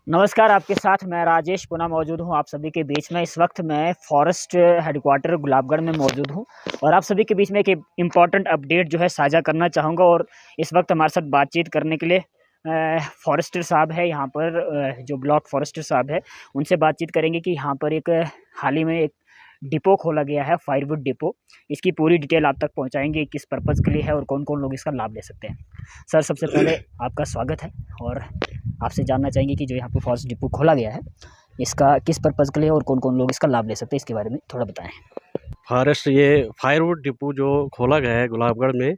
नमस्कार, आपके साथ मैं राजेश पुनः मौजूद हूँ आप सभी के बीच में। इस वक्त मैं फॉरेस्ट हेडक्वार्टर गुलाबगढ़ में मौजूद हूँ और आप सभी के बीच में एक इम्पॉर्टेंट अपडेट जो है साझा करना चाहूँगा। और इस वक्त हमारे साथ बातचीत करने के लिए फॉरेस्टर साहब है यहाँ पर, जो ब्लॉक फॉरेस्टर साहब है, उनसे बातचीत करेंगे कि यहाँ पर एक हाल ही में एक डिपो खोला गया है, फायरवुड डिपो। इसकी पूरी डिटेल आप तक पहुँचाएंगे, किस पर्पज़ के लिए है और कौन कौन लोग इसका लाभ ले सकते हैं। सर, सबसे पहले आपका स्वागत है और आपसे जानना चाहेंगे कि जो यहाँ पे फॉरेस्ट डिपो खोला गया है, इसका किस पर्पज़ के लिए और कौन-कौन लोग इसका लाभ ले सकते हैं, इसके बारे में थोड़ा बताएँ? ये फायरवुड डिपो जो खोला गया है गुलाबगढ़ में,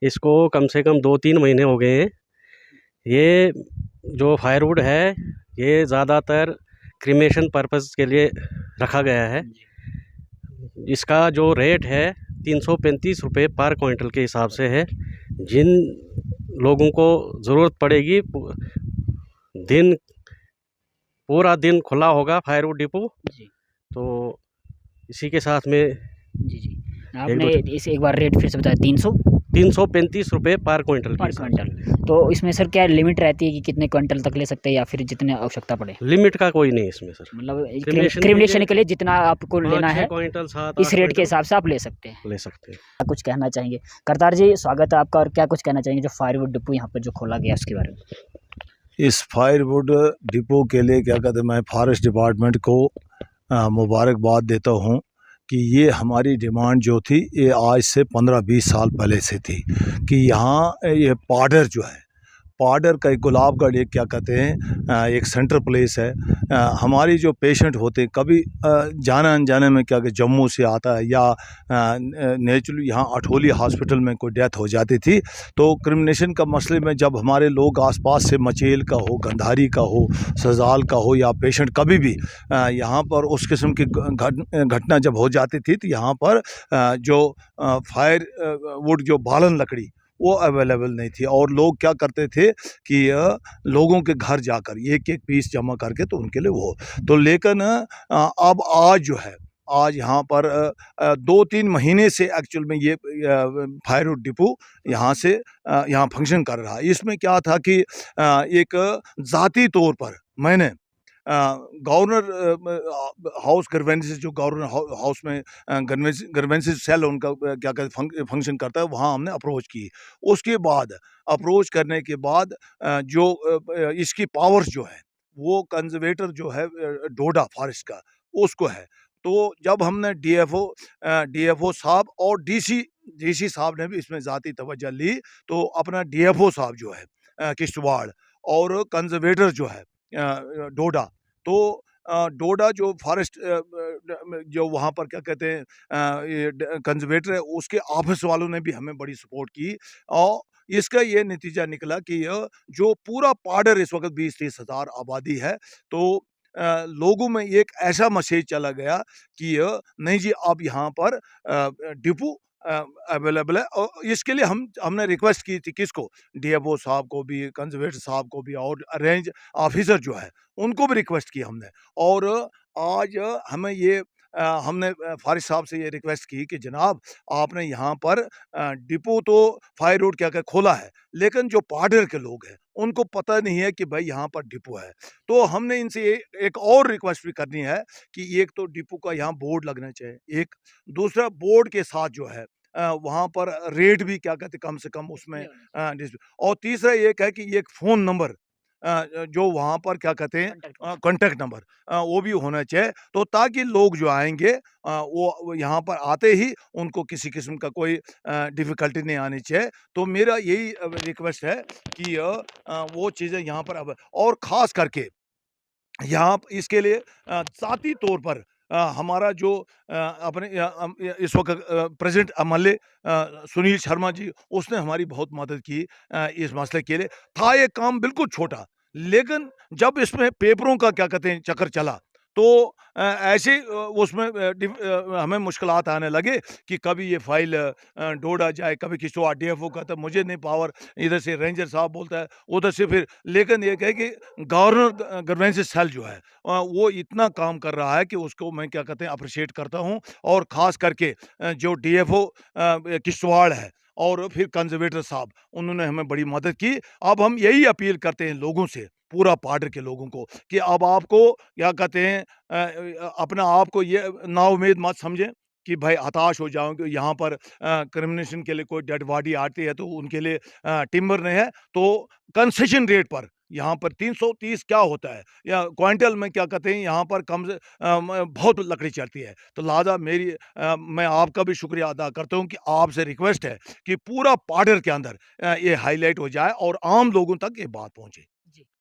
इसको कम से कम 2-3 महीने हो गए हैं। ये जो फायरवुड है, ये ज़्यादातर क्रीमेशन पर्पज़ के लिए रखा गया है। इसका जो रेट है 335 रुपये पर क्विंटल के हिसाब से है। जिन लोगों को ज़रूरत पड़ेगी, पूरा दिन खुला होगा फायरवुड डिपो, जी। तो इसी के साथ में जी। आपने इसे एक बार रेट फिर से बताया, 300? 335 रुपये पर क्विंटल पर क्विंटल। तो इसमें सर क्या लिमिट रहती है कि कितने क्विंटल तक ले सकते हैं या फिर जितने आवश्यकता पड़े? लिमिट का कोई नहीं इसमें सर। मतलब क्रिमिनेशन के लिए जितना आपको लेना है, क्विंटल 7 इस रेट के हिसाब से आप ले सकते हैं। क्या कुछ कहना चाहेंगे? करतार जी, स्वागत है आपका। और क्या कुछ कहना चाहेंगे जो फायरवुड डिपो यहाँ पर जो खोला गया उसके बारे में? इस फायरवुड डिपो के लिए क्या कहते हैं, मैं फॉरेस्ट डिपार्टमेंट को मुबारकबाद देता हूँ कि ये हमारी डिमांड जो थी, ये आज से 15-20 साल पहले से थी कि यहाँ ये पाडर जो है, पाडर का एक गुलाबगढ़ एक क्या कहते हैं एक सेंटर प्लेस है। हमारी जो पेशेंट होते हैं, कभी जाने अनजाने में क्या कि जम्मू से आता है या नेचुरली यहाँ अठोली हॉस्पिटल में कोई डेथ हो जाती थी, तो क्रिमिनेशन का मसले में जब हमारे लोग आसपास से मचेल का हो, गंधारी का हो, सजाल का हो या पेशेंट कभी भी यहाँ पर उस किस्म की घटना जब हो जाती थी, तो यहाँ पर जो फायर वुड जो बालन लकड़ी वो अवेलेबल नहीं थी और लोग क्या करते थे कि लोगों के घर जाकर एक एक पीस जमा करके तो उनके लिए वो तो, लेकिन अब आज जो है, आज यहाँ पर 2-3 महीने से एक्चुअल में ये फायरवुड डिपो यहाँ से यहाँ फंक्शन कर रहा है। इसमें क्या था कि एक ज़ाती तौर पर मैंने गवर्नर हाउस ग्रीवेंसेस, जो गवर्नर हाउस में ग्रीवेंसेस सेल उनका क्या कहते फंक्शन करता है, वहाँ हमने अप्रोच की। उसके बाद अप्रोच करने के बाद जो इसकी पावर्स जो है, वो कंजर्वेटर जो है डोडा फॉरेस्ट का, उसको है। तो जब हमने डीएफओ साहब और डीसी साहब ने भी इसमें ज़ाती तवज्जो ली, तो अपना डीएफओ साहब जो है किश्तवाड़ और कंजर्वेटर जो है डोडा, तो डोडा जो फॉरेस्ट जो वहाँ पर क्या कहते हैं ये कंजर्वेटर है, उसके ऑफिस वालों ने भी हमें बड़ी सपोर्ट की और इसका ये नतीजा निकला कि जो पूरा पाडर इस वक्त 20-30 हज़ार आबादी है, तो लोगों में एक ऐसा मैसेज चला गया कि नहीं जी, अब यहाँ पर डिपो अवेलेबल है। और इसके लिए हमने रिक्वेस्ट की थी किसको, डीएफओ साहब को भी, कंजर्वेटर साहब को भी और रेंज ऑफिसर जो है उनको भी रिक्वेस्ट की हमने। और आज हमें ये हमने फारिस साहब से ये रिक्वेस्ट की कि जनाब, आपने यहाँ पर डिपो तो फायरवुड क्या खोला है, लेकिन जो पाडर के लोग हैं उनको पता नहीं है कि भाई यहाँ पर डिपो है। तो हमने इनसे एक और रिक्वेस्ट भी करनी है कि एक तो डिपो का यहाँ बोर्ड लगना चाहिए, एक दूसरा बोर्ड के साथ जो है वहाँ पर रेट भी क्या कहते कम से कम उसमें और तीसरा एक है कि एक फ़ोन नंबर जो वहाँ पर क्या कहते हैं कॉन्टैक्ट नंबर वो भी होना चाहिए, तो ताकि लोग जो आएंगे वो यहाँ पर आते ही उनको किसी किस्म का कोई डिफ़िकल्टी नहीं आनी चाहिए। तो मेरा यही रिक्वेस्ट है कि वो चीज़ें यहाँ पर अब और ख़ास करके यहाँ इसके लिए ज़ाती तौर पर हमारा जो अपने इस वक्त प्रेसिडेंट एमएलए सुनील शर्मा जी, उसने हमारी बहुत मदद की इस मसले के लिए। था ये काम बिल्कुल छोटा, लेकिन जब इसमें पेपरों का क्या कहते हैं चक्कर चला, तो ऐसे उसमें हमें मुश्किलात आने लगे कि कभी ये फाइल डोडा जाए, कभी किसी डीएफओ कहता है मुझे नहीं पावर, इधर से रेंजर साहब बोलता है, उधर से फिर। लेकिन ये कहे कि गवर्नर ग्रीवेंसेस सेल जो है वो इतना काम कर रहा है कि उसको मैं क्या कहते हैं अप्रिशिएट करता हूँ। और ख़ास करके जो डीएफओ किश्तवाड़ है और फिर कंजर्वेटर साहब, उन्होंने हमें बड़ी मदद की। अब हम यही अपील करते हैं लोगों से, पूरा पार्डर के लोगों को कि अब आपको क्या कहते हैं अपना आप को ये नाउम्मीद मत समझें कि भाई हताश हो जाओ कि यहाँ पर क्रिमिनेशन के लिए कोई डेड बॉडी आती है तो उनके लिए टिम्बर नहीं है, तो कंसेशन रेट पर यहाँ पर 330 क्या होता है या क्विंटल में क्या कहते हैं यहाँ पर कम से बहुत लकड़ी चढ़ती है। तो लिहाजा मैं आपका भी शुक्रिया अदा करता हूँ कि आपसे रिक्वेस्ट है कि पूरा पार्डर के अंदर ये हाईलाइट हो जाए और आम लोगों तक ये बात पहुँचे।